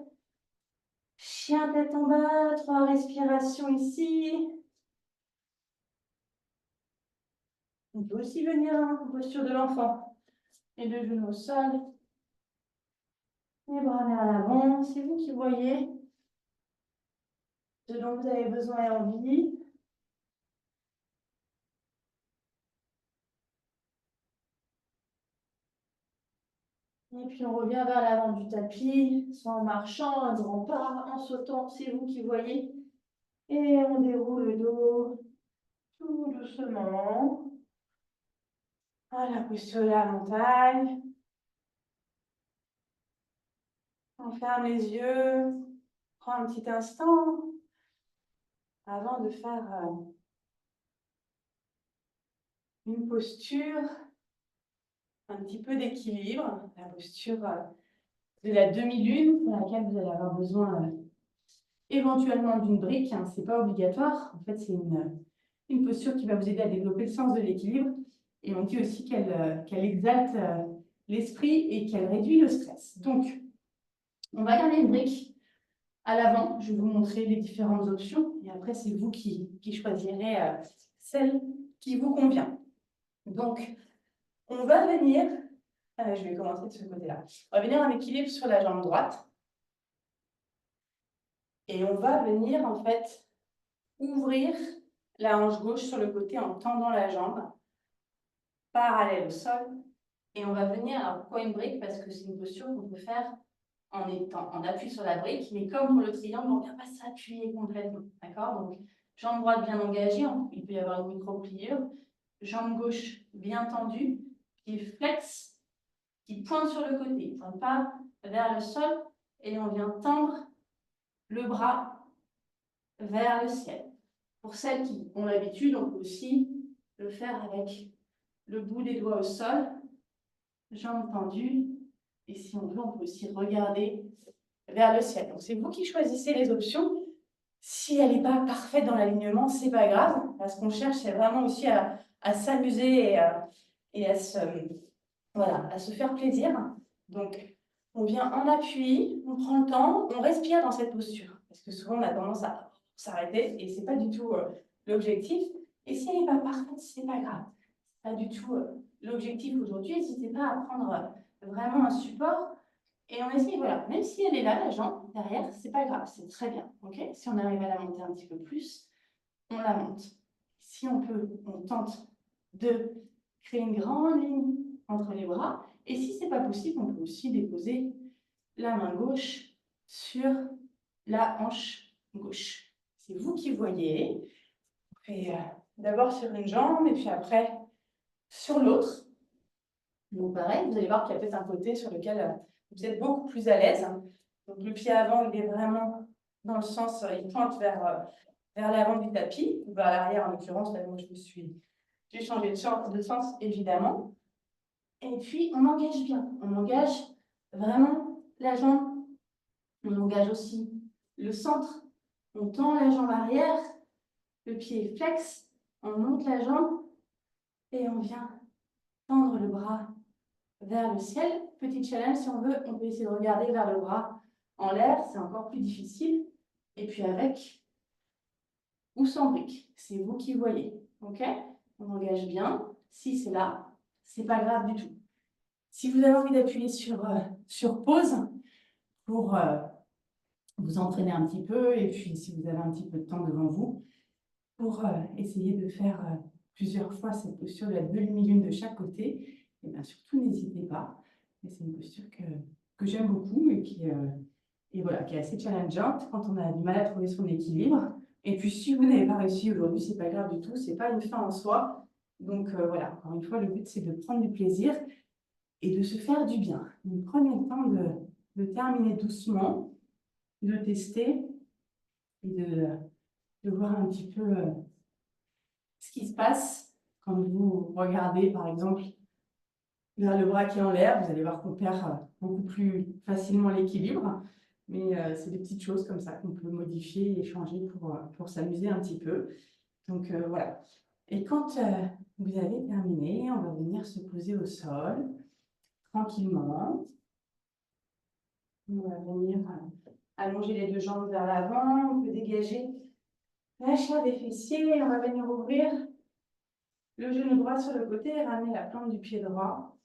Chien tête en bas, 3 respirations ici. On peut aussi venir en posture de l'enfant. Les deux genoux au sol. Les bras vers l'avant. C'est vous qui voyez ce dont vous avez besoin et envie. Et puis on revient vers l'avant du tapis, soit en marchant, un grand pas, en sautant, c'est vous qui voyez. Et on déroule le dos tout doucement. À la posture de la montagne. On ferme les yeux. Prends un petit instant avant de faire une posture un petit peu d'équilibre, la posture de la demi-lune pour laquelle vous allez avoir besoin éventuellement d'une brique, hein, ce n'est pas obligatoire. En fait, c'est une posture qui va vous aider à développer le sens de l'équilibre. Et on dit aussi qu'elle exalte l'esprit et qu'elle réduit le stress. Donc, on va garder une brique à l'avant. Je vais vous montrer les différentes options. Et après, c'est vous qui choisirez celle qui vous convient. Donc, on va venir, je vais commencer de ce côté-là. On va venir en équilibre sur la jambe droite. Et on va venir, en fait, ouvrir la hanche gauche sur le côté en tendant la jambe parallèle au sol. Et on va venir, alors pourquoi une brique? Parce que c'est une posture qu'on peut faire en étant en appui sur la brique, mais comme pour le triangle, on ne vient pas s'appuyer complètement. D'accord? Donc, jambe droite bien engagée, il peut y avoir une micro-pliure. Jambe gauche bien tendue, pied flex, qui pointe sur le côté. Il ne pointe pas vers le sol, et on vient tendre le bras vers le ciel. Pour celles qui ont l'habitude, on peut aussi le faire avec le bout des doigts au sol, jambes tendues, et si on veut, on peut aussi regarder vers le ciel. Donc c'est vous qui choisissez les options. Si elle n'est pas parfaite dans l'alignement, c'est pas grave, parce qu'on cherche, c'est vraiment aussi à s'amuser et à se faire plaisir. Donc, on vient en appui, on prend le temps, on respire dans cette posture, parce que souvent on a tendance à s'arrêter, et c'est pas du tout l'objectif. Et si elle n'est pas parfaite, c'est pas grave. C'est pas du tout l'objectif aujourd'hui. N'hésitez pas à prendre vraiment un support. Et on essaye, voilà, même si elle est là, la jambe, derrière, c'est pas grave, c'est très bien. Ok. Si on arrive à la monter un petit peu plus, on la monte. Si on peut, on tente de créer une grande ligne entre les bras. Et si ce n'est pas possible, on peut aussi déposer la main gauche sur la hanche gauche. C'est vous qui voyez. On fait d'abord sur une jambe et puis après sur l'autre. Donc pareil, vous allez voir qu'il y a peut-être un côté sur lequel vous êtes beaucoup plus à l'aise. Donc le pied avant, il est vraiment dans le sens, il pointe vers l'avant du tapis, ou vers l'arrière en l'occurrence, là où j'ai changé de sens évidemment. Et puis on engage bien, on engage vraiment la jambe, on engage aussi le centre, on tend la jambe arrière, le pied est flex, on monte la jambe et on vient tendre le bras vers le ciel. Petit challenge, si on veut, on peut essayer de regarder vers le bras en l'air, c'est encore plus difficile. Et puis avec ou sans brique, c'est vous qui voyez. Ok? On engage bien. Si c'est là, c'est pas grave du tout. Si vous avez envie d'appuyer sur pause pour vous entraîner un petit peu, et puis si vous avez un petit peu de temps devant vous, pour essayer de faire plusieurs fois cette posture de la demi-lune de chaque côté, et bien surtout n'hésitez pas. C'est une posture que j'aime beaucoup et qui est assez challengeante quand on a du mal à trouver son équilibre. Et puis si vous n'avez pas réussi aujourd'hui, c'est pas grave du tout, c'est pas une fin en soi. Donc voilà, encore une fois, le but c'est de prendre du plaisir et de se faire du bien. Donc prenez le temps de terminer doucement, de tester et de voir un petit peu ce qui se passe quand vous regardez par exemple vers le bras qui est en l'air. Vous allez voir qu'on perd beaucoup plus facilement l'équilibre. Mais c'est des petites choses comme ça qu'on peut modifier et changer pour s'amuser un petit peu. Donc voilà. Et quand vous avez terminé, on va venir se poser au sol tranquillement. On va venir allonger les deux jambes vers l'avant. On peut dégager la chair des fessiers. On va venir ouvrir le genou droit sur le côté et ramener la plante du pied droit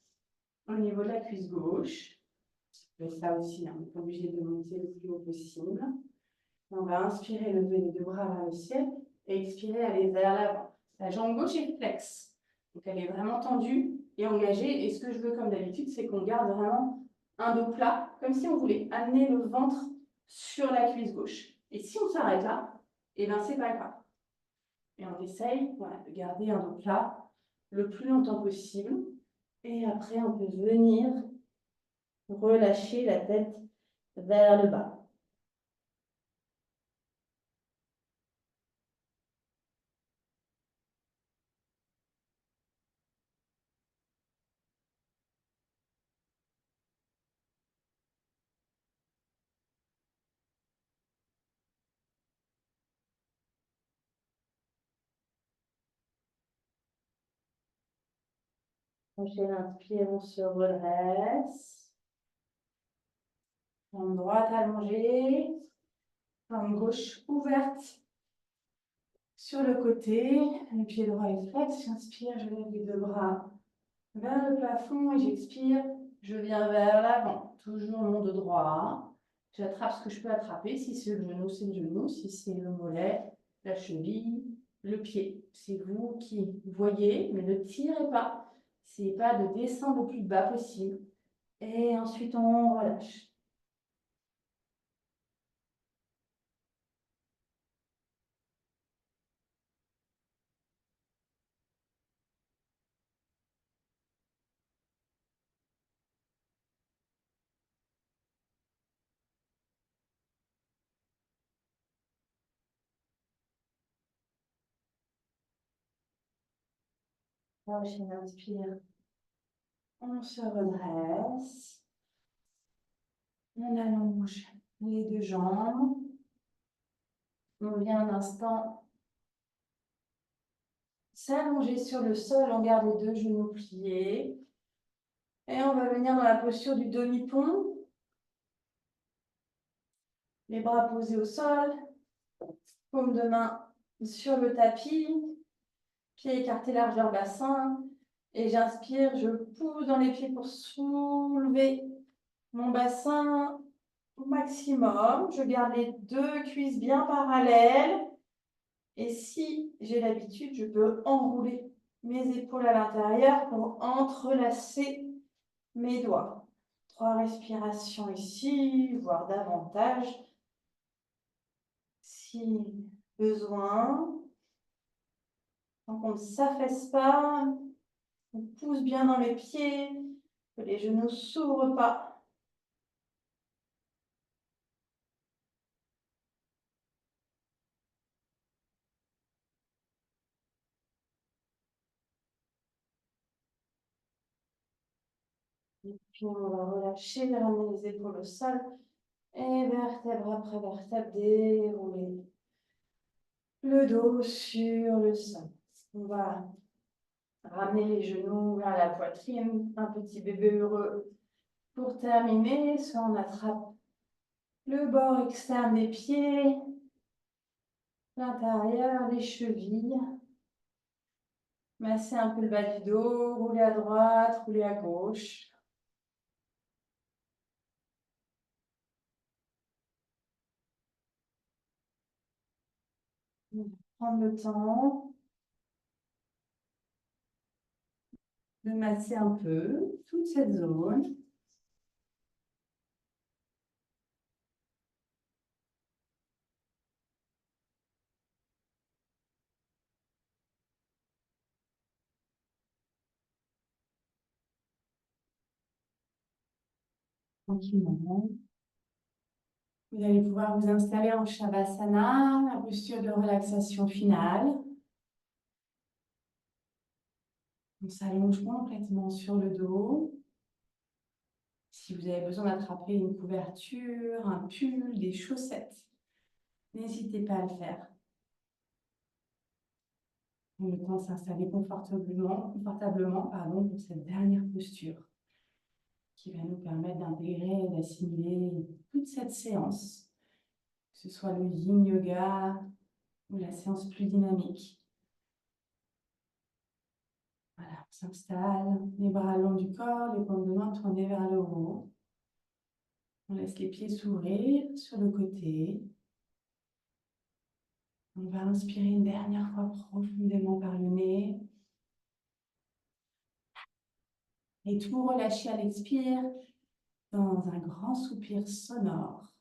au niveau de la cuisse gauche. Ça aussi, on n'est pas obligé de monter le plus haut possible. On va inspirer, lever les deux bras vers le ciel et expirer, aller vers l'avant. La jambe gauche est flex, donc elle est vraiment tendue et engagée. Et ce que je veux, comme d'habitude, c'est qu'on garde vraiment un dos plat, comme si on voulait amener le ventre sur la cuisse gauche. Et si on s'arrête là et ben c'est pas grave. Et on essaye de garder un dos plat le plus longtemps possible. Et après, on peut venir relâcher la tête vers le bas. Prochaine inspire, on se redresse. Jambe droite allongée. Jambe gauche ouverte sur le côté. Le pied droit est flex. J'inspire, je lève les deux bras vers le plafond et j'expire. Je viens vers l'avant. Toujours mon dos droit. J'attrape ce que je peux attraper. Si c'est le genou, c'est le genou. Si c'est le mollet, la cheville, le pied. C'est vous qui voyez, mais ne tirez pas. C'est pas de descendre le plus bas possible. Et ensuite, on relâche. Prochaine inspire. On se redresse. On allonge les deux jambes. On vient un instant s'allonger sur le sol. On garde les deux genoux pliés. Et on va venir dans la posture du demi-pont. Les bras posés au sol. Paume de main sur le tapis. Pieds écartés largeur bassin. Et j'inspire, je pousse dans les pieds pour soulever mon bassin au maximum. Je garde les deux cuisses bien parallèles. Et si j'ai l'habitude, je peux enrouler mes épaules à l'intérieur pour entrelacer mes doigts. 3 respirations ici, voire davantage, si besoin. Donc on ne s'affaisse pas, on pousse bien dans les pieds, que les genoux ne s'ouvrent pas. Et puis on va relâcher, ramener les épaules au sol. Et vertèbre après vertèbre, dérouler le dos sur le sol. On va ramener les genoux vers la poitrine, un petit bébé heureux. Pour terminer, soit on attrape le bord externe des pieds, l'intérieur des chevilles. Masser un peu le bas du dos, rouler à droite, rouler à gauche. Prendre le temps de masser un peu toute cette zone. Tranquillement. Vous allez pouvoir vous installer en Shavasana, la posture de relaxation finale. On s'allonge complètement sur le dos. Si vous avez besoin d'attraper une couverture, un pull, des chaussettes, n'hésitez pas à le faire. On le temps de s'installer confortablement pour cette dernière posture qui va nous permettre d'intégrer et d'assimiler toute cette séance, que ce soit le yin yoga ou la séance plus dynamique. Voilà, on s'installe, les bras le long du corps, les paumes de main tournées vers le haut. On laisse les pieds s'ouvrir sur le côté. On va inspirer une dernière fois profondément par le nez. Et tout relâcher à l'expire dans un grand soupir sonore.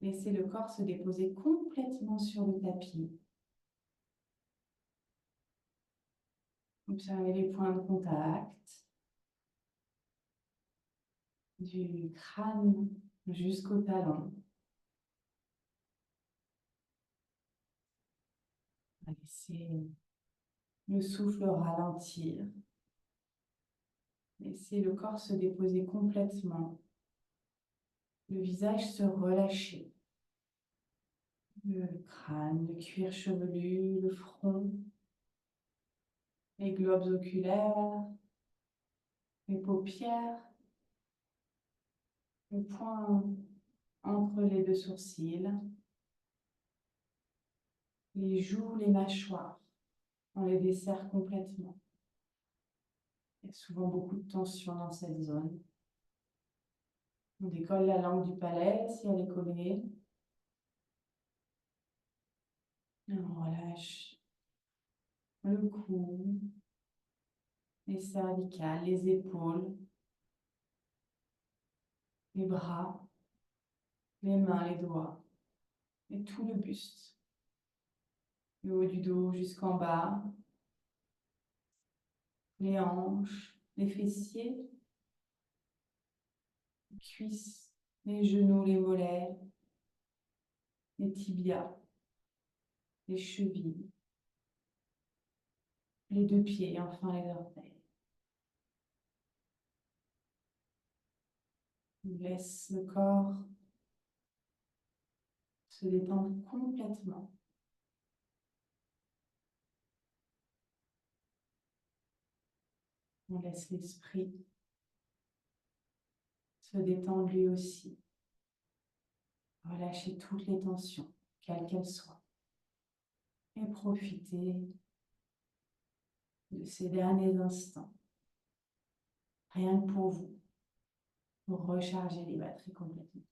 Laissez le corps se déposer complètement sur le tapis. Observez les points de contact du crâne jusqu'au talon. Laissez le souffle ralentir. Laissez le corps se déposer complètement. Le visage se relâcher. Le crâne, le cuir chevelu, le front, les globes oculaires, les paupières, le point entre les deux sourcils, les joues, les mâchoires. On les desserre complètement. Il y a souvent beaucoup de tension dans cette zone. On décolle la langue du palais si elle est collée. Et on relâche le cou, les cervicales, les épaules, les bras, les mains, les doigts et tout le buste. Le haut du dos jusqu'en bas, les hanches, les fessiers, les cuisses, les genoux, les mollets, les tibias, les chevilles, les deux pieds et enfin les orteils. On laisse le corps se détendre complètement. On laisse l'esprit se détendre lui aussi. Relâchez toutes les tensions, quelles qu'elles soient. Et profitez de ces derniers instants, rien que pour vous, pour recharger les batteries complètement.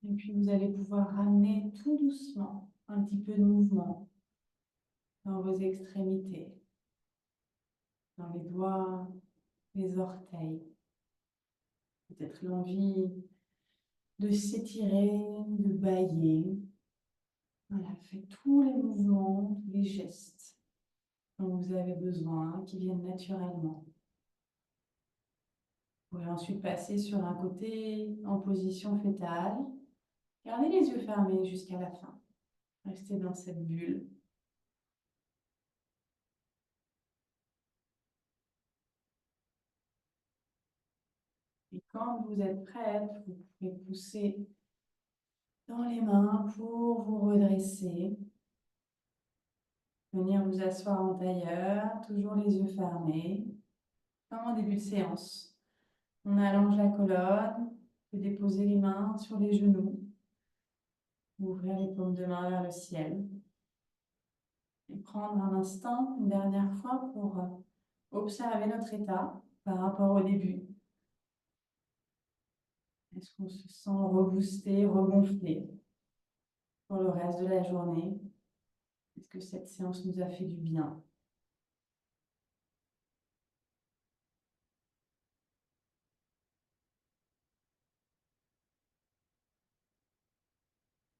Et puis vous allez pouvoir ramener tout doucement un petit peu de mouvement dans vos extrémités, dans les doigts, les orteils. Peut-être l'envie de s'étirer, de bâiller. Voilà, faites tous les mouvements, tous les gestes dont vous avez besoin, qui viennent naturellement. Vous pouvez ensuite passer sur un côté en position fétale. Gardez les yeux fermés jusqu'à la fin. Restez dans cette bulle. Et quand vous êtes prête, vous pouvez pousser dans les mains pour vous redresser. Venir vous asseoir en tailleur, toujours les yeux fermés. Comme en début de séance. On allonge la colonne, on peut déposer les mains sur les genoux, ouvrir les paumes de main vers le ciel. Et prendre un instant, une dernière fois, pour observer notre état par rapport au début. Est-ce qu'on se sent reboosté, regonflé pour le reste de la journée? Est-ce que cette séance nous a fait du bien?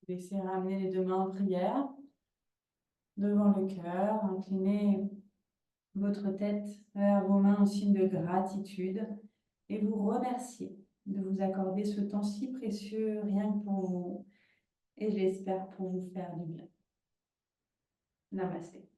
Laissez ramener les deux mains en prière devant le cœur, inclinez votre tête vers vos mains en signe de gratitude et vous remerciez de vous accorder ce temps si précieux rien que pour vous et j'espère pour vous faire du bien. Namasté.